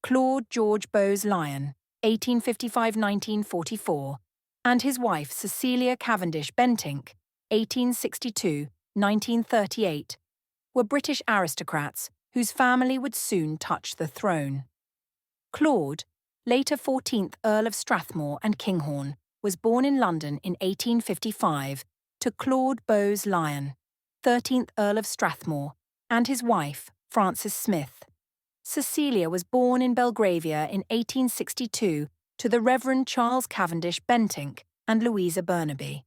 Claude George Bowes Lyon, 1855–1944, and his wife Cecilia Cavendish Bentinck, 1862–1938, were British aristocrats whose family would soon touch the throne. Claude, later 14th Earl of Strathmore and Kinghorn, was born in London in 1855 to Claude Bowes Lyon, 13th Earl of Strathmore, and his wife, Frances Smith. Cecilia was born in Belgravia in 1862 to the Reverend Charles Cavendish Bentinck and Louisa Burnaby.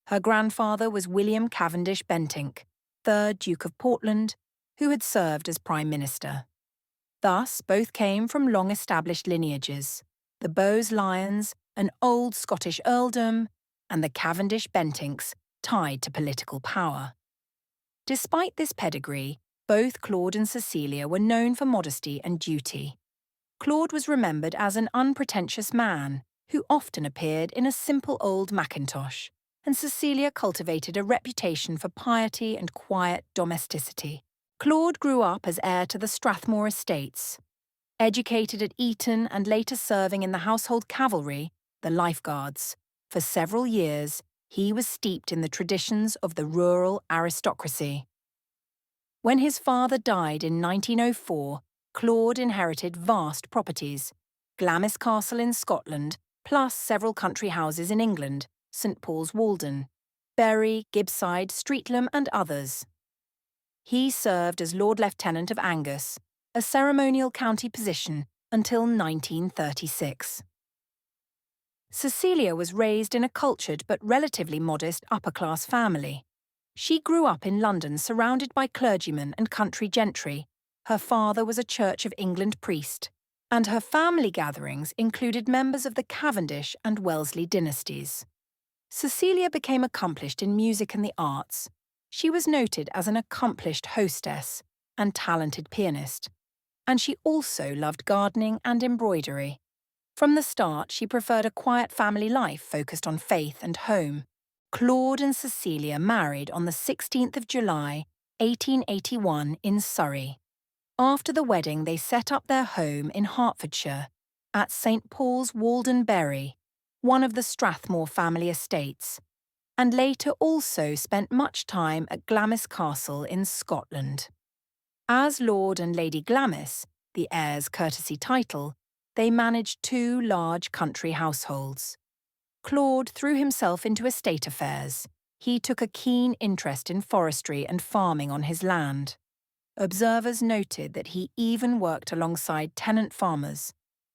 Her grandfather was William Cavendish Bentinck, 3rd Duke of Portland, who had served as Prime Minister. Thus, both came from long-established lineages, the Bowes Lyons, an old Scottish earldom, and the Cavendish Bentinks, tied to political power. Despite this pedigree, both Claude and Cecilia were known for modesty and duty. Claude was remembered as an unpretentious man who often appeared in a simple old mackintosh, and Cecilia cultivated a reputation for piety and quiet domesticity. Claude grew up as heir to the Strathmore estates. Educated at Eton and later serving in the household cavalry, the Life Guards, for several years, he was steeped in the traditions of the rural aristocracy. When his father died in 1904, Claude inherited vast properties, Glamis Castle in Scotland, plus several country houses in England, St Paul's Walden, Bury, Gibbside, Streatham and others. He served as Lord Lieutenant of Angus, a ceremonial county position, until 1936. Cecilia was raised in a cultured but relatively modest upper-class family. She grew up in London surrounded by clergymen and country gentry. Her father was a Church of England priest, and her family gatherings included members of the Cavendish and Wellesley dynasties. Cecilia became accomplished in music and the arts. She was noted as an accomplished hostess and talented pianist, and she also loved gardening and embroidery. From the start, she preferred a quiet family life focused on faith and home. Claude and Cecilia married on the 16th of July, 1881 in Surrey. After the wedding, they set up their home in Hertfordshire at St Paul's Walden Bury, one of the Strathmore family estates, and later also spent much time at Glamis Castle in Scotland. As Lord and Lady Glamis, the heir's courtesy title, they managed 2 large country households. Claude threw himself into estate affairs. He took a keen interest in forestry and farming on his land. Observers noted that he even worked alongside tenant farmers,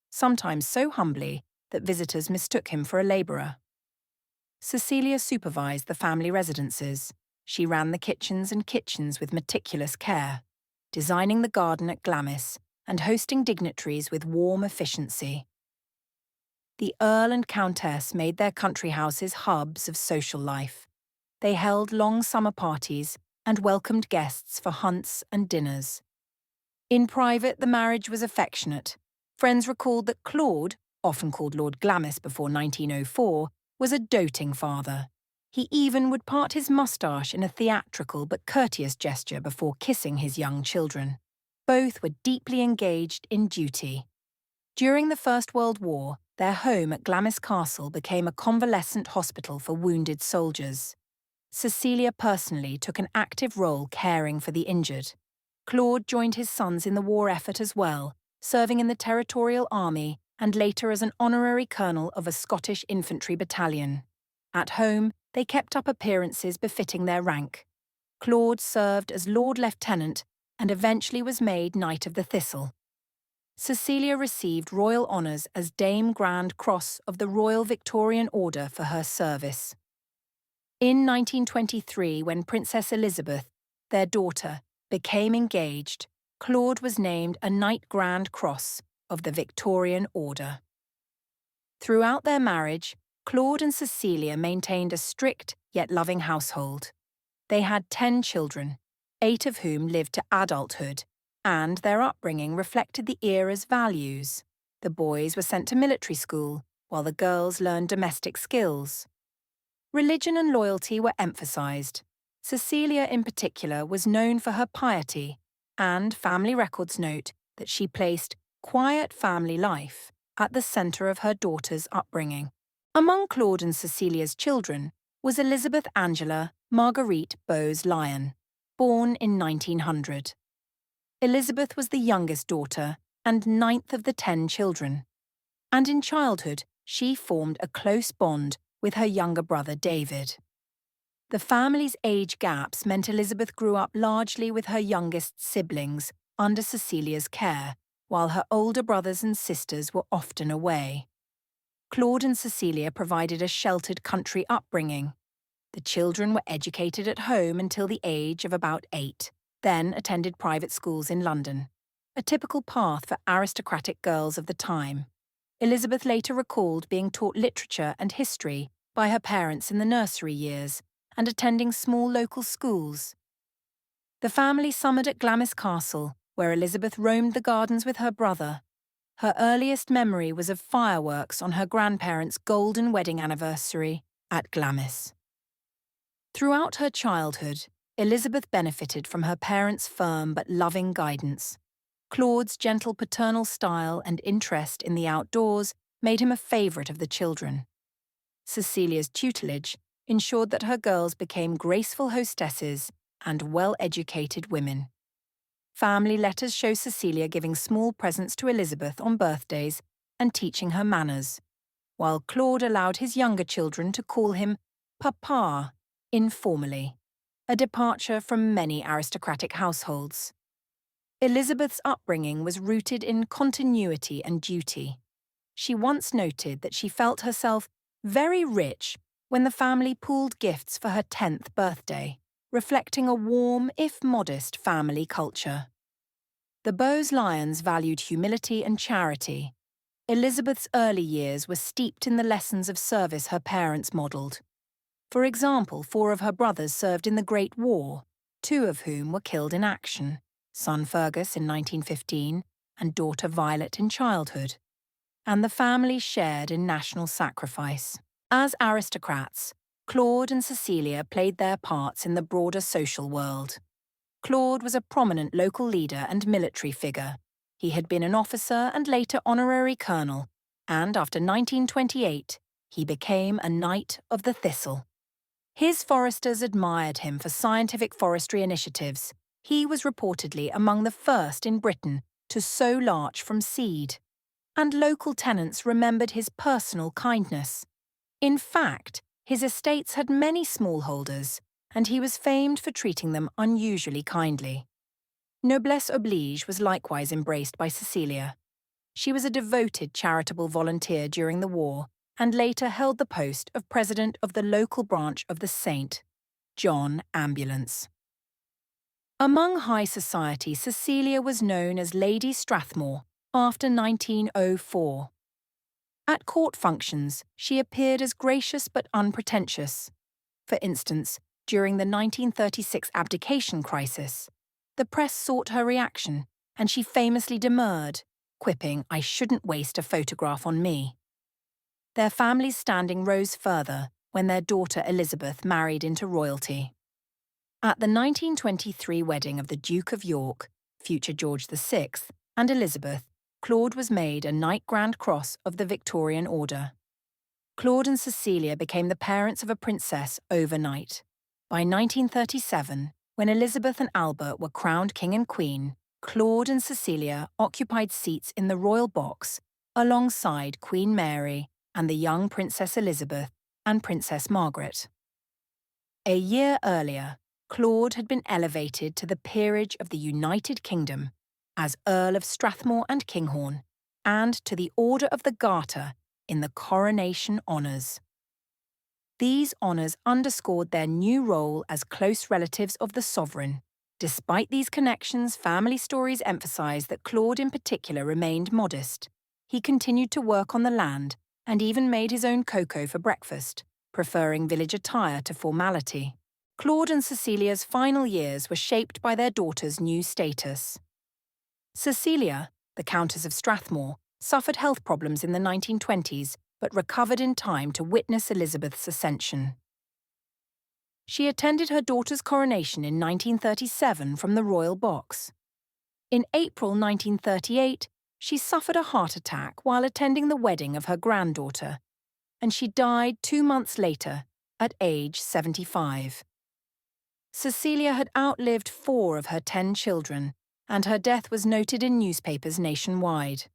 sometimes so humbly that visitors mistook him for a labourer. Cecilia supervised the family residences. She ran the kitchens with meticulous care, designing the garden at Glamis and hosting dignitaries with warm efficiency. The Earl and Countess made their country houses hubs of social life. They held long summer parties and welcomed guests for hunts and dinners. In private, the marriage was affectionate. Friends recalled that Claude, often called Lord Glamis before 1904, was a doting father. He even would part his moustache in a theatrical but courteous gesture before kissing his young children. Both were deeply engaged in duty. During the First World War, their home at Glamis Castle became a convalescent hospital for wounded soldiers. Cecilia personally took an active role caring for the injured. Claude joined his sons in the war effort as well, serving in the Territorial Army and later as an honorary colonel of a Scottish infantry battalion. At home, they kept up appearances befitting their rank. Claude served as Lord Lieutenant and eventually was made Knight of the Thistle. Cecilia received royal honours as Dame Grand Cross of the Royal Victorian Order for her service. In 1923, when Princess Elizabeth, their daughter, became engaged, Claude was named a Knight Grand Cross of the Victorian Order. Throughout their marriage, Claude and Cecilia maintained a strict yet loving household. They had 10 children, 8 of whom lived to adulthood, and their upbringing reflected the era's values. The boys were sent to military school, while the girls learned domestic skills. Religion and loyalty were emphasized. Cecilia, in particular, was known for her piety, and family records note that she placed quiet family life at the centre of her daughter's upbringing. Among Claude and Cecilia's children was Elizabeth Angela Marguerite Bowes Lyon, born in 1900. Elizabeth was the youngest daughter and ninth of the 10 children, and in childhood she formed a close bond with her younger brother David. The family's age gaps meant Elizabeth grew up largely with her youngest siblings under Cecilia's care, while her older brothers and sisters were often away. Claude and Cecilia provided a sheltered country upbringing. The children were educated at home until the age of about 8, then attended private schools in London, a typical path for aristocratic girls of the time. Elizabeth later recalled being taught literature and history by her parents in the nursery years and attending small local schools. The family summered at Glamis Castle, where Elizabeth roamed the gardens with her brother. Her earliest memory was of fireworks on her grandparents' golden wedding anniversary at Glamis. Throughout her childhood, Elizabeth benefited from her parents' firm but loving guidance. Claude's gentle paternal style and interest in the outdoors made him a favourite of the children. Cecilia's tutelage ensured that her girls became graceful hostesses and well-educated women. Family letters show Cecilia giving small presents to Elizabeth on birthdays and teaching her manners, while Claude allowed his younger children to call him Papa informally, a departure from many aristocratic households. Elizabeth's upbringing was rooted in continuity and duty. She once noted that she felt herself very rich when the family pooled gifts for her 10th birthday, reflecting a warm, if modest, family culture. The Bowes Lyons valued humility and charity. Elizabeth's early years were steeped in the lessons of service her parents modelled. For example, 4 of her brothers served in the Great War, 2 of whom were killed in action, son Fergus in 1915 and daughter Violet in childhood. And the family shared in national sacrifice. As aristocrats, Claude and Cecilia played their parts in the broader social world. Claude was a prominent local leader and military figure. He had been an officer and later honorary colonel, and after 1928, he became a Knight of the Thistle. His foresters admired him for scientific forestry initiatives. He was reportedly among the first in Britain to sow larch from seed, and local tenants remembered his personal kindness. In fact, his estates had many smallholders, and he was famed for treating them unusually kindly. Noblesse oblige was likewise embraced by Cecilia. She was a devoted charitable volunteer during the war and later held the post of president of the local branch of the St. John Ambulance. Among high society, Cecilia was known as Lady Strathmore after 1904. At court functions, she appeared as gracious but unpretentious. For instance, during the 1936 abdication crisis, the press sought her reaction, and she famously demurred, quipping, "I shouldn't waste a photograph on me." Their family's standing rose further when their daughter Elizabeth married into royalty. At the 1923 wedding of the Duke of York, future George VI, and Elizabeth, Claude was made a Knight Grand Cross of the Victorian Order. Claude and Cecilia became the parents of a princess overnight. By 1937, when Elizabeth and Albert were crowned king and queen, Claude and Cecilia occupied seats in the royal box alongside Queen Mary and the young Princess Elizabeth and Princess Margaret. A year earlier, Claude had been elevated to the peerage of the United Kingdom as Earl of Strathmore and Kinghorn, and to the Order of the Garter in the coronation honours. These honours underscored their new role as close relatives of the sovereign. Despite these connections, family stories emphasise that Claude in particular remained modest. He continued to work on the land and even made his own cocoa for breakfast, preferring village attire to formality. Claude and Cecilia's final years were shaped by their daughter's new status. Cecilia, the Countess of Strathmore, suffered health problems in the 1920s but recovered in time to witness Elizabeth's ascension. She attended her daughter's coronation in 1937 from the royal box. In April 1938, She suffered a heart attack while attending the wedding of her granddaughter, and she died 2 months later at age 75. Cecilia had outlived 4 of her 10 children, and her death was noted in newspapers nationwide.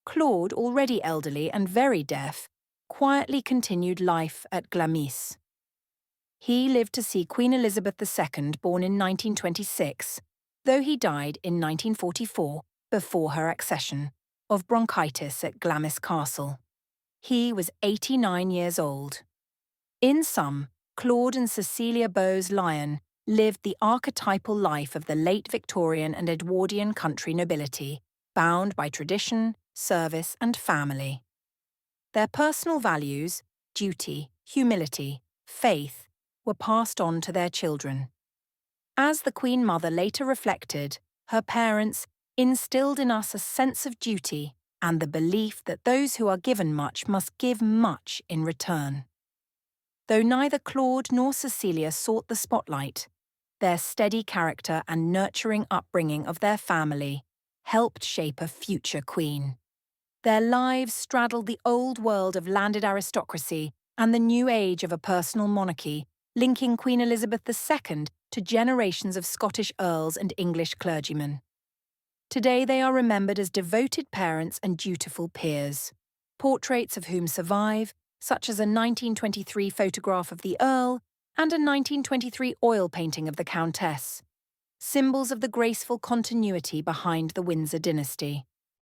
Claude, already elderly and very deaf, quietly continued life at Glamis. He lived to see Queen Elizabeth II born in 1926, though he died in 1944, before her accession, of bronchitis at Glamis Castle. He was 89 years old. In sum, Claude and Cecilia Bowes Lyon lived the archetypal life of the late Victorian and Edwardian country nobility, bound by tradition, service, and family. Their personal values, duty, humility, faith, were passed on to their children. As the Queen Mother later reflected, her parents instilled in us a sense of duty and the belief that those who are given much must give much in return. Though neither Claude nor Cecilia sought the spotlight, their steady character and nurturing upbringing of their family helped shape a future queen. Their lives straddled the old world of landed aristocracy and the new age of a personal monarchy, linking Queen Elizabeth II to generations of Scottish earls and English clergymen. Today they are remembered as devoted parents and dutiful peers, portraits of whom survive, such as a 1923 photograph of the Earl and a 1923 oil painting of the Countess, symbols of the graceful continuity behind the Windsor dynasty.